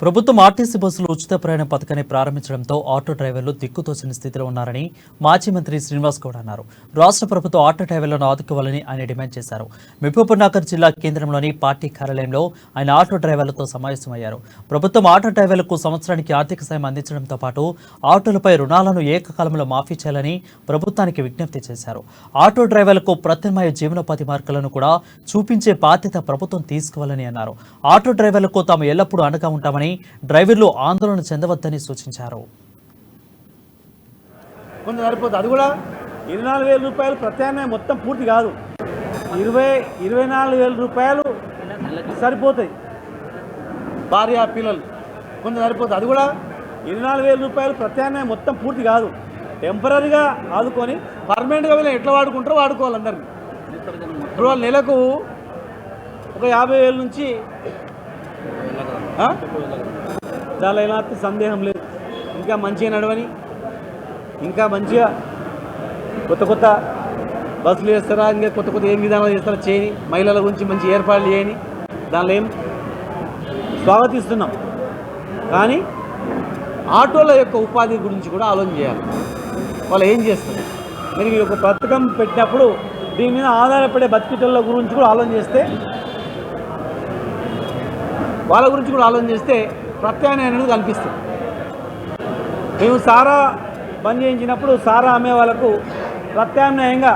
ప్రభుత్వం ఆర్టీసీ బస్సులు ఉచిత ప్రయాణ పథకాన్ని ప్రారంభించడంతో ఆటో డ్రైవర్లు దిక్కుతోచని స్థితిలో ఉన్నారని మాజీ మంత్రి శ్రీనివాస్ గౌడ్ అన్నారు. రాష్ట్ర ప్రభుత్వం ఆటో డ్రైవర్లను ఆదుకోవాలని ఆయన డిమాండ్ చేశారు. మహబూబ్నగర్ జిల్లా కేంద్రంలోని పార్టీ కార్యాలయంలో ఆయన ఆటో డ్రైవర్లతో సమావేశమయ్యారు. ప్రభుత్వం ఆటో డ్రైవర్లకు సంవత్సరానికి ఆర్థిక సాయం అందించడంతో పాటు ఆటోలపై రుణాలను ఏకకాలంలో మాఫీ చేయాలని ప్రభుత్వానికి విజ్ఞప్తి చేశారు. ఆటో డ్రైవర్లకు ప్రత్యామ్నాయ జీవనోపాధి మార్గాలను కూడా చూపించే బాధ్యత ప్రభుత్వం తీసుకోవాలని అన్నారు. ఆటో డ్రైవర్లకు తాము ఎల్లప్పుడూ అండగా ఉంటామని, డ్రైవర్లు ఆందోళన చెందవద్దని సూచించారు. కొంత సరిపోతుంది. అది కూడా 24,000 రూపాయలు ప్రత్యామ్నాయం మొత్తం పూర్తి కాదు, 24,000 రూపాయలు సరిపోతాయి. భార్య పిల్లలు కొంత సరిపోతుంది. అది కూడా 24,000 రూపాయలు ప్రత్యామ్నాయం మొత్తం పూర్తి కాదు, టెంపరీగా ఆదుకొని పర్మనెంట్గా వీళ్ళు ఎట్లా వాడుకుంటారో వాడుకోవాలి అందరినీ. ఇప్పుడు వాళ్ళు నెలకు ఒక 50,000 నుంచి చాలా ఏమాత్రం సందేహం లేదు. ఇంకా మంచిగా నడవని, ఇంకా మంచిగా కొత్త కొత్త బస్సులు చేస్తారా, ఇంకా కొత్త కొత్త ఏం విధానాలు చేస్తారా చేయని, మహిళల గురించి మంచి ఏర్పాట్లు చేయని, దానిలో ఏం స్వాగతిస్తున్నాం. కానీ ఆటోల యొక్క ఉపాధి గురించి కూడా ఆలోచన చేయాలి. వాళ్ళు ఏం చేస్తారు, మీరు ఈ యొక్క పథకం పెట్టినప్పుడు దీని మీద ఆధారపడే బతికిటోళ్ళ గురించి కూడా ఆలోచన చేస్తే, వాళ్ళ గురించి కూడా ఆలోచన చేస్తే ప్రత్యామ్నాయం అనేది కనిపిస్తుంది. మేము సారా బంద్ చేయించినప్పుడు సారా అమ్మే వాళ్ళకు ప్రత్యామ్నాయంగా